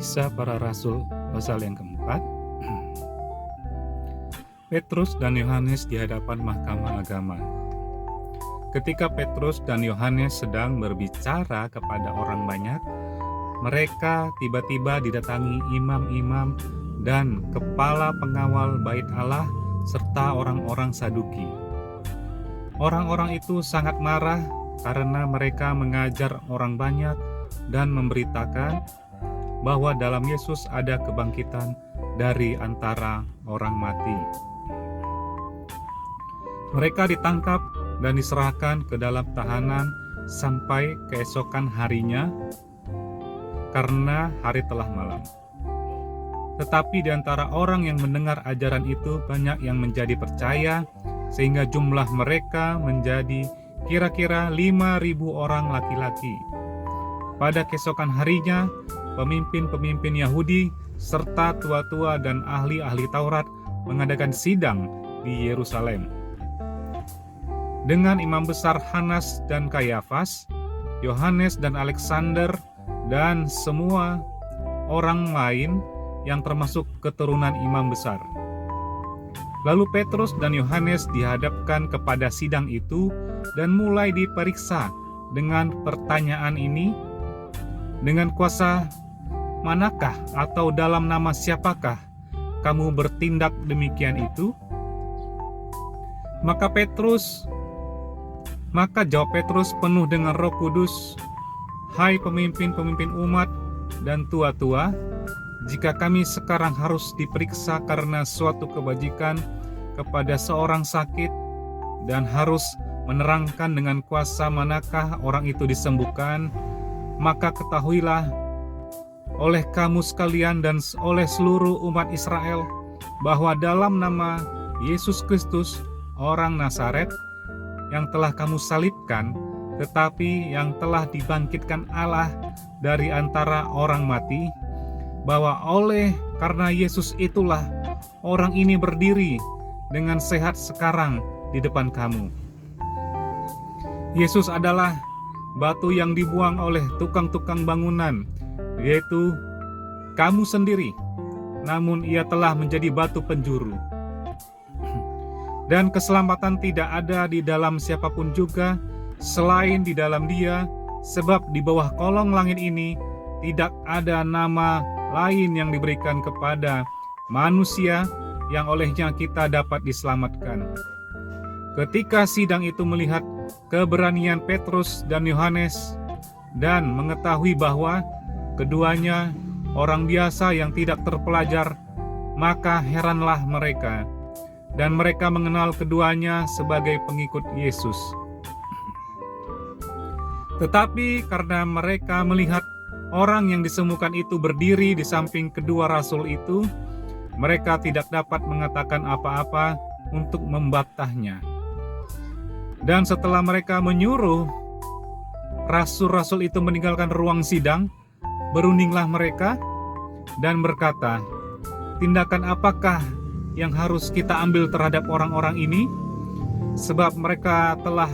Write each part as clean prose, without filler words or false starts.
Kisah Para Rasul pasal yang keempat. Petrus dan Yohanes di hadapan Mahkamah Agama. Ketika Petrus dan Yohanes sedang berbicara kepada orang banyak, mereka tiba-tiba didatangi imam-imam dan kepala pengawal bait Allah serta orang-orang Saduki. Orang-orang itu sangat marah karena mereka mengajar orang banyak dan memberitakan bahwa dalam Yesus ada kebangkitan dari antara orang mati. Mereka ditangkap dan diserahkan ke dalam tahanan sampai keesokan harinya karena hari telah malam. Tetapi di antara orang yang mendengar ajaran itu banyak yang menjadi percaya, sehingga jumlah mereka menjadi kira-kira 5.000 orang laki-laki. Pada keesokan harinya, pemimpin-pemimpin Yahudi serta tua-tua dan ahli-ahli Taurat mengadakan sidang di Yerusalem. Dengan imam besar Hanas dan Kayafas, Yohanes dan Alexander, dan semua orang lain yang termasuk keturunan imam besar. Lalu Petrus dan Yohanes dihadapkan kepada sidang itu dan mulai diperiksa dengan pertanyaan ini, dengan kuasa manakah atau dalam nama siapakah kamu bertindak demikian itu? Maka jawab Petrus penuh dengan Roh Kudus, "Hai pemimpin-pemimpin umat dan tua-tua, jika kami sekarang harus diperiksa karena suatu kebajikan kepada seorang sakit dan harus menerangkan dengan kuasa manakah orang itu disembuhkan, maka ketahuilah oleh kamu sekalian dan oleh seluruh umat Israel bahwa dalam nama Yesus Kristus, orang Nazaret, yang telah kamu salibkan, tetapi yang telah dibangkitkan Allah dari antara orang mati, bahwa oleh karena Yesus itulah orang ini berdiri dengan sehat sekarang di depan kamu. Yesus adalah batu yang dibuang oleh tukang-tukang bangunan, yaitu kamu sendiri, namun ia telah menjadi batu penjuru. Dan keselamatan tidak ada di dalam siapapun juga selain di dalam Dia, sebab di bawah kolong langit ini tidak ada nama lain yang diberikan kepada manusia yang olehnya kita dapat diselamatkan. Ketika sidang itu melihat keberanian Petrus dan Yohanes dan mengetahui bahwa keduanya orang biasa yang tidak terpelajar, maka heranlah mereka, dan mereka mengenal keduanya sebagai pengikut Yesus. Tetapi karena mereka melihat orang yang disembuhkan itu berdiri di samping kedua rasul itu, mereka tidak dapat mengatakan apa-apa untuk membantahnya. Dan setelah mereka menyuruh rasul-rasul itu meninggalkan ruang sidang, berundinglah mereka dan berkata, "Tindakan apakah yang harus kita ambil terhadap orang-orang ini? Sebab mereka telah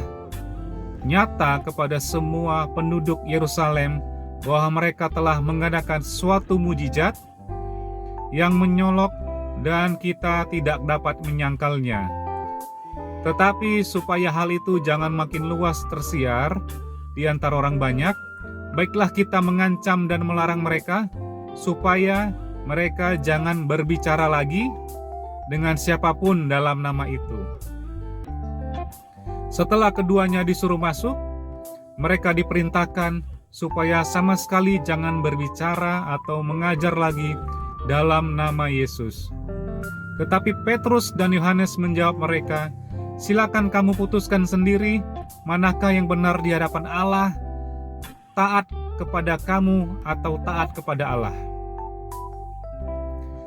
nyata kepada semua penduduk Yerusalem bahwa mereka telah mengadakan suatu mujizat yang menyolok dan kita tidak dapat menyangkalnya. Tetapi supaya hal itu jangan makin luas tersiar di antara orang banyak, baiklah kita mengancam dan melarang mereka, supaya mereka jangan berbicara lagi dengan siapapun dalam nama itu." Setelah keduanya disuruh masuk, mereka diperintahkan supaya sama sekali jangan berbicara atau mengajar lagi dalam nama Yesus. Tetapi Petrus dan Yohanes menjawab mereka, "Silakan kamu putuskan sendiri manakah yang benar di hadapan Allah, taat kepada kamu atau taat kepada Allah.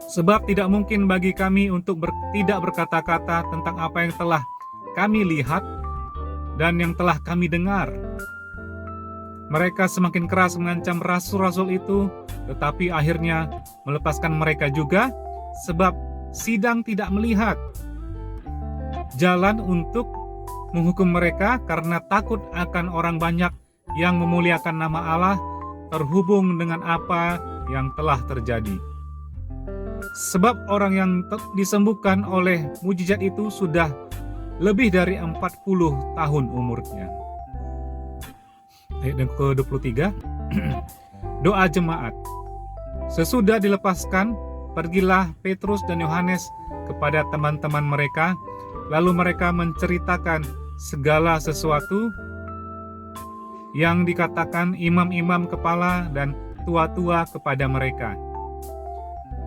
Sebab tidak mungkin bagi kami untuk tidak berkata-kata tentang apa yang telah kami lihat dan yang telah kami dengar." Mereka semakin keras mengancam rasul-rasul itu, tetapi akhirnya melepaskan mereka juga, sebab sidang tidak melihat jalan untuk menghukum mereka karena takut akan orang banyak yang memuliakan nama Allah terhubung dengan apa yang telah terjadi. Sebab orang yang disembuhkan oleh mujizat itu sudah lebih dari 40 tahun umurnya. Ayat yang ke-23. Doa jemaat. Sesudah dilepaskan, pergilah Petrus dan Yohanes kepada teman-teman mereka, lalu mereka menceritakan segala sesuatu yang dikatakan imam-imam kepala dan tua-tua kepada mereka.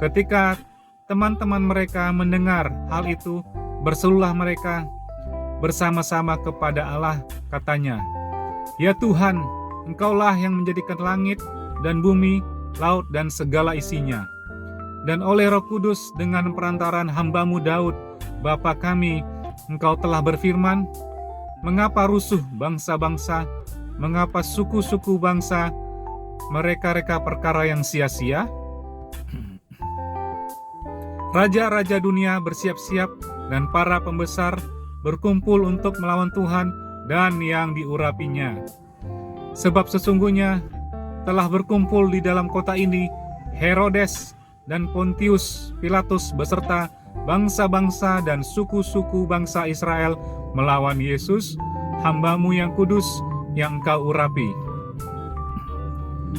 Ketika teman-teman mereka mendengar hal itu, berserulah mereka bersama-sama kepada Allah, katanya, "Ya Tuhan, Engkaulah yang menjadikan langit dan bumi, laut dan segala isinya. Dan oleh Roh Kudus dengan perantaran hamba-Mu Daud, Bapa kami, Engkau telah berfirman, mengapa rusuh bangsa-bangsa, mengapa suku-suku bangsa mereka-reka perkara yang sia-sia? Raja-raja dunia bersiap-siap dan para pembesar berkumpul untuk melawan Tuhan dan yang diurapinya. Sebab sesungguhnya telah berkumpul di dalam kota ini Herodes dan Pontius Pilatus beserta bangsa-bangsa dan suku-suku bangsa Israel melawan Yesus, hamba-Mu yang kudus yang Engkau urapi,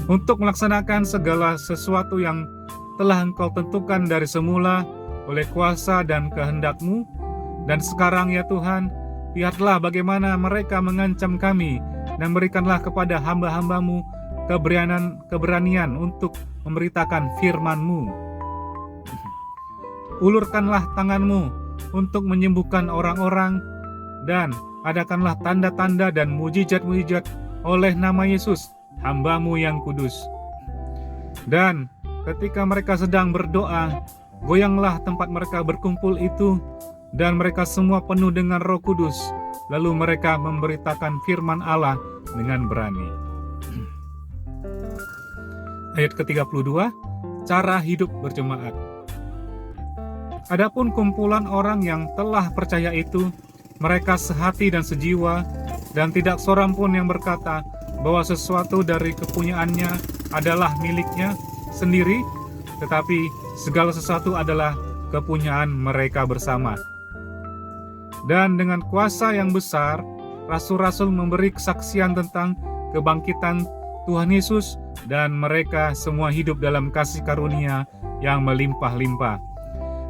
untuk melaksanakan segala sesuatu yang telah Engkau tentukan dari semula oleh kuasa dan kehendak-Mu. Dan sekarang ya Tuhan, lihatlah bagaimana mereka mengancam kami, dan berikanlah kepada hamba-hamba-Mu keberanian untuk memberitakan firman-Mu. Ulurkanlah tangan-Mu untuk menyembuhkan orang-orang, dan adakanlah tanda-tanda dan mujizat-mujizat oleh nama Yesus, hamba-Mu yang kudus." Dan ketika mereka sedang berdoa, goyanglah tempat mereka berkumpul itu, dan mereka semua penuh dengan Roh Kudus. Lalu mereka memberitakan firman Allah dengan berani. Ayat ke-32, cara hidup berjemaat. Adapun kumpulan orang yang telah percaya itu, mereka sehati dan sejiwa, dan tidak seorang pun yang berkata bahwa sesuatu dari kepunyaannya adalah miliknya sendiri, tetapi segala sesuatu adalah kepunyaan mereka bersama. Dan dengan kuasa yang besar, rasul-rasul memberi kesaksian tentang kebangkitan Tuhan Yesus, dan mereka semua hidup dalam kasih karunia yang melimpah-limpah.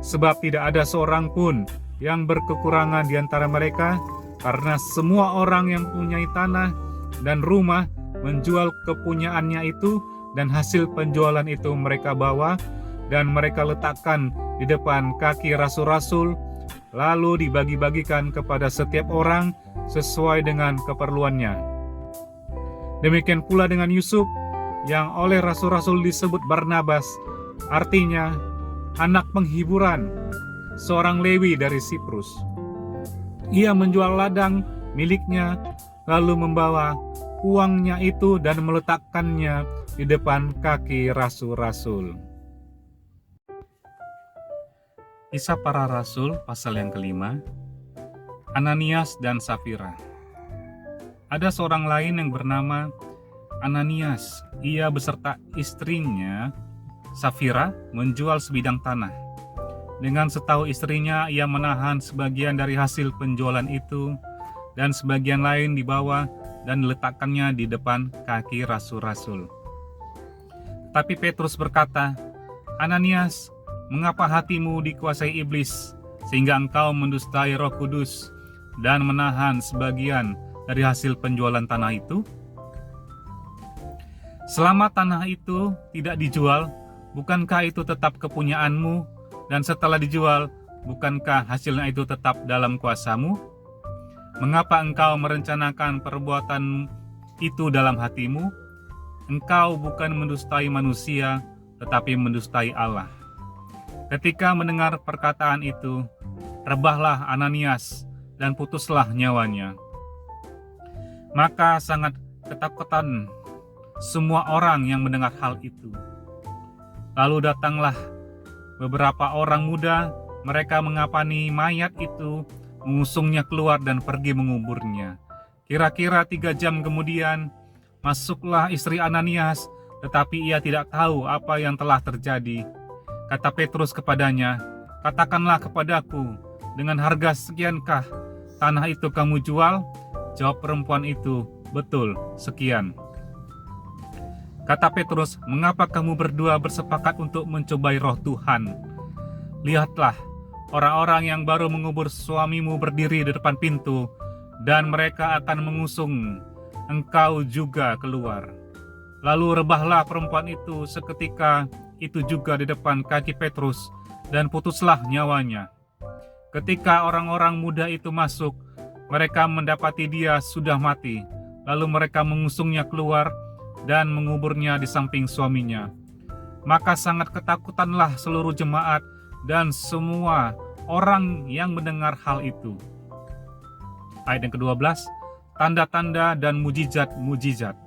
Sebab tidak ada seorang pun yang berkekurangan di antara mereka, karena semua orang yang mempunyai tanah dan rumah menjual kepunyaannya itu, dan hasil penjualan itu mereka bawa dan mereka letakkan di depan kaki rasul-rasul, lalu dibagi-bagikan kepada setiap orang sesuai dengan keperluannya. Demikian pula dengan Yusuf, yang oleh rasul-rasul disebut Barnabas, artinya anak penghiburan, seorang Lewi dari Siprus. Ia menjual ladang miliknya, lalu membawa uangnya itu dan meletakkannya di depan kaki rasul-rasul. Kisah Para Rasul pasal yang ke-5. Ananias dan Safira. Ada seorang lain yang bernama Ananias. Ia beserta istrinya Safira menjual sebidang tanah. Dengan setahu istrinya, ia menahan sebagian dari hasil penjualan itu, dan sebagian lain dibawa dan diletakkannya di depan kaki rasul-rasul. Tapi Petrus berkata, "Ananias, mengapa hatimu dikuasai iblis, sehingga engkau mendustai Roh Kudus dan menahan sebagian dari hasil penjualan tanah itu? Selama tanah itu tidak dijual, bukankah itu tetap kepunyaanmu? Dan setelah dijual, bukankah hasilnya itu tetap dalam kuasamu? Mengapa engkau merencanakan perbuatan itu dalam hatimu? Engkau bukan mendustai manusia, tetapi mendustai Allah." Ketika mendengar perkataan itu, rebahlah Ananias dan putuslah nyawanya. Maka sangat ketakutan semua orang yang mendengar hal itu. Lalu datanglah beberapa orang muda, mereka mengapani mayat itu, mengusungnya keluar dan pergi menguburnya. Kira-kira 3 jam kemudian, masuklah istri Ananias tetapi ia tidak tahu apa yang telah terjadi. Kata Petrus kepadanya, "Katakanlah kepadaku, dengan harga sekiankah tanah itu kamu jual?" Jawab perempuan itu, "Betul, sekian." Kata Petrus, "Mengapa kamu berdua bersepakat untuk mencobai roh Tuhan? Lihatlah, orang-orang yang baru mengubur suamimu berdiri di depan pintu, dan mereka akan mengusung engkau juga keluar." Lalu rebahlah perempuan itu seketika itu juga di depan kaki Petrus, dan putuslah nyawanya. Ketika orang-orang muda itu masuk, mereka mendapati dia sudah mati. Lalu mereka mengusungnya keluar dan menguburnya di samping suaminya. Maka sangat ketakutanlah seluruh jemaat dan semua orang yang mendengar hal itu. Ayat yang ke-12, tanda-tanda dan mujizat-mujizat.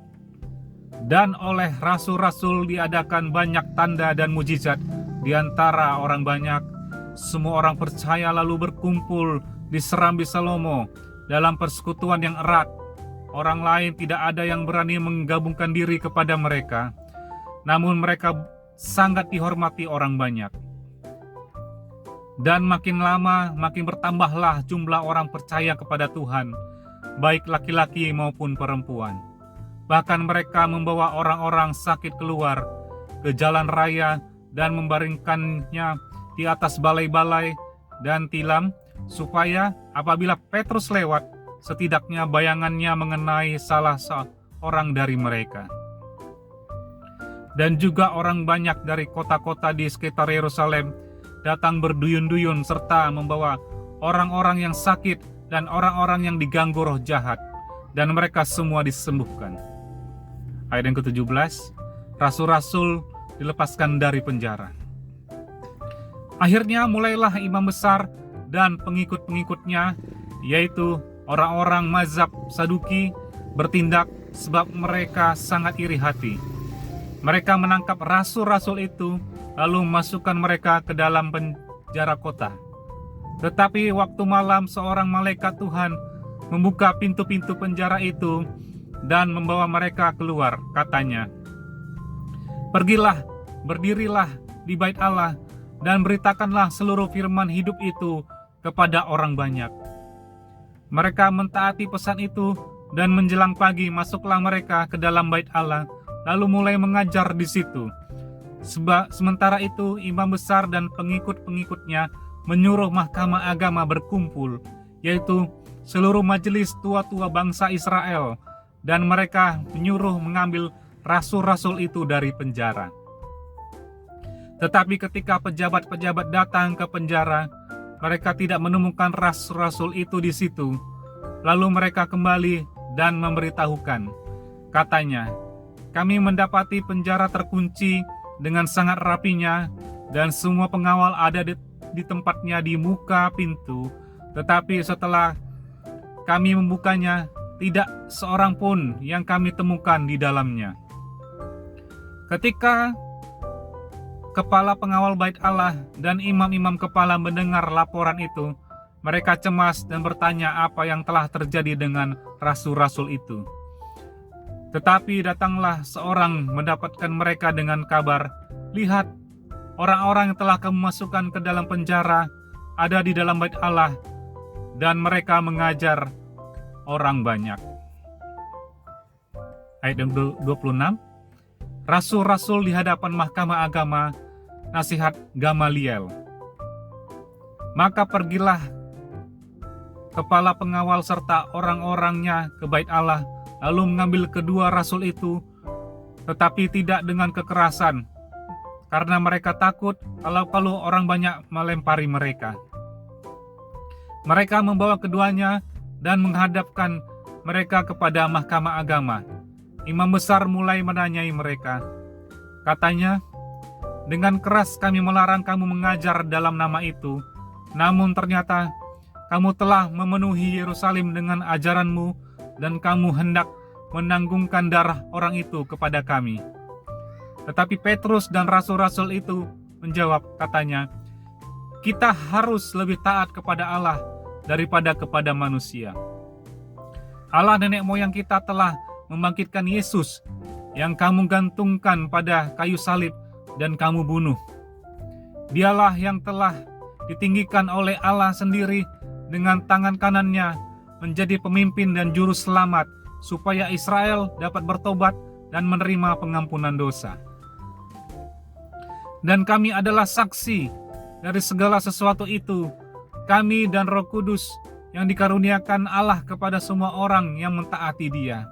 Dan oleh rasul-rasul diadakan banyak tanda dan mujizat di antara orang banyak. Semua orang percaya lalu berkumpul di Serambi Salomo dalam persekutuan yang erat. Orang lain tidak ada yang berani menggabungkan diri kepada mereka, namun mereka sangat dihormati orang banyak. Dan makin lama makin bertambahlah jumlah orang percaya kepada Tuhan, baik laki-laki maupun perempuan. Bahkan mereka membawa orang-orang sakit keluar ke jalan raya dan membaringkannya di atas balai-balai dan tilam, supaya apabila Petrus lewat, setidaknya bayangannya mengenai salah seorang dari mereka. Dan juga orang banyak dari kota-kota di sekitar Yerusalem datang berduyun-duyun serta membawa orang-orang yang sakit dan orang-orang yang diganggu roh jahat, dan mereka semua disembuhkan. Ayat yang ke-17, rasul-rasul dilepaskan dari penjara. Akhirnya mulailah imam besar dan pengikut-pengikutnya, yaitu orang-orang mazhab Saduki, bertindak sebab mereka sangat iri hati. Mereka menangkap rasul-rasul itu, lalu memasukkan mereka ke dalam penjara kota. Tetapi waktu malam seorang malaikat Tuhan membuka pintu-pintu penjara itu dan membawa mereka keluar. Katanya, "Pergilah, berdirilah di bait Allah, dan beritakanlah seluruh firman hidup itu kepada orang banyak." Mereka mentaati pesan itu, dan menjelang pagi masuklah mereka ke dalam bait Allah, lalu mulai mengajar di situ. Sementara itu imam besar dan pengikut-pengikutnya menyuruh mahkamah agama berkumpul, yaitu seluruh majelis tua-tua bangsa Israel, dan mereka menyuruh mengambil rasul-rasul itu dari penjara. Tetapi ketika pejabat-pejabat datang ke penjara, mereka tidak menemukan rasul-rasul itu di situ. Lalu mereka kembali dan memberitahukan. Katanya, "Kami mendapati penjara terkunci dengan sangat rapinya, dan semua pengawal ada di tempatnya di muka pintu. Tetapi setelah kami membukanya, tidak seorang pun yang kami temukan di dalamnya." Ketika kepala pengawal bait Allah dan imam-imam kepala mendengar laporan itu, mereka cemas dan bertanya apa yang telah terjadi dengan rasul-rasul itu. Tetapi datanglah seorang mendapatkan mereka dengan kabar, "Lihat, orang-orang yang telah kamu masukkan ke dalam penjara ada di dalam bait Allah, dan mereka mengajar orang banyak." Ayat 26, rasul-rasul di hadapan mahkamah agama, nasihat Gamaliel. Maka pergilah kepala pengawal serta orang-orangnya ke bait Allah, lalu mengambil kedua rasul itu, tetapi tidak dengan kekerasan, karena mereka takut kalau orang banyak melempari mereka. Mereka membawa keduanya dan menghadapkan mereka kepada mahkamah agama. Imam besar mulai menanyai mereka. Katanya, "Dengan keras kami melarang kamu mengajar dalam nama itu, namun ternyata kamu telah memenuhi Yerusalem dengan ajaranmu, dan kamu hendak menanggungkan darah orang itu kepada kami." Tetapi Petrus dan rasul-rasul itu menjawab, katanya, "Kita harus lebih taat kepada Allah daripada kepada manusia. Allah nenek moyang kita telah membangkitkan Yesus yang kamu gantungkan pada kayu salib dan kamu bunuh. Dialah yang telah ditinggikan oleh Allah sendiri dengan tangan kanannya menjadi pemimpin dan juru selamat, supaya Israel dapat bertobat dan menerima pengampunan dosa. Dan kami adalah saksi dari segala sesuatu itu, kami dan Roh Kudus yang dikaruniakan Allah kepada semua orang yang mentaati Dia.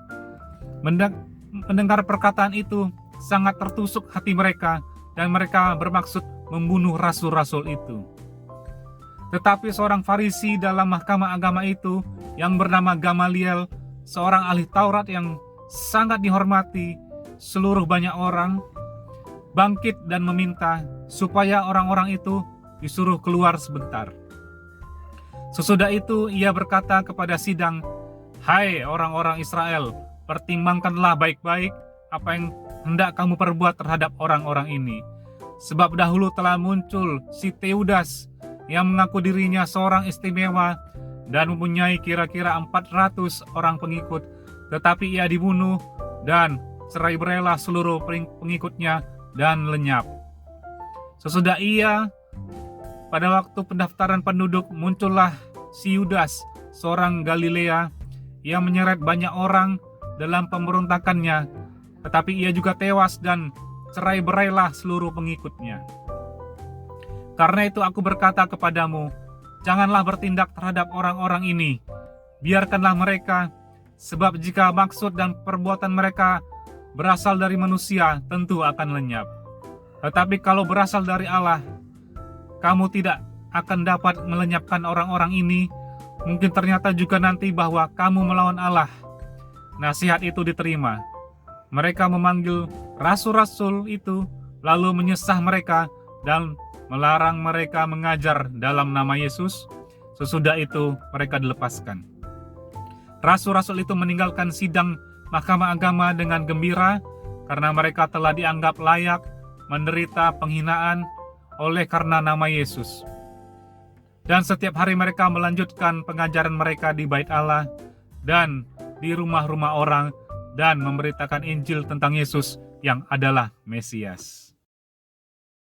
Mendengar perkataan itu, sangat tertusuk hati mereka, dan mereka bermaksud membunuh rasul-rasul itu. Tetapi seorang Farisi dalam mahkamah agama itu, yang bernama Gamaliel, seorang ahli Taurat yang sangat dihormati seluruh banyak orang, bangkit dan meminta supaya orang-orang itu disuruh keluar sebentar. Sesudah itu ia berkata kepada sidang, "Hai orang-orang Israel, pertimbangkanlah baik-baik apa yang hendak kamu perbuat terhadap orang-orang ini. Sebab dahulu telah muncul si Teudas yang mengaku dirinya seorang istimewa dan mempunyai kira-kira 400 orang pengikut, tetapi ia dibunuh dan cerai-berailah seluruh pengikutnya dan lenyap. Sesudah ia, pada waktu pendaftaran penduduk, muncullah si Yudas, seorang Galilea, yang menyeret banyak orang dalam pemberontakannya, tetapi ia juga tewas dan cerai-berailah seluruh pengikutnya. Karena itu aku berkata kepadamu, janganlah bertindak terhadap orang-orang ini. Biarkanlah mereka, sebab jika maksud dan perbuatan mereka berasal dari manusia, tentu akan lenyap. Tetapi kalau berasal dari Allah, kamu tidak akan dapat melenyapkan orang-orang ini. Mungkin ternyata juga nanti bahwa kamu melawan Allah." Nasihat itu diterima. Mereka memanggil rasul-rasul itu, lalu menyesah mereka dan melarang mereka mengajar dalam nama Yesus. Sesudah itu mereka dilepaskan. Rasul-rasul itu meninggalkan sidang mahkamah agama dengan gembira karena mereka telah dianggap layak menderita penghinaan oleh karena nama Yesus. Dan setiap hari mereka melanjutkan pengajaran mereka di bait Allah dan di rumah-rumah orang dan memberitakan Injil tentang Yesus yang adalah Mesias.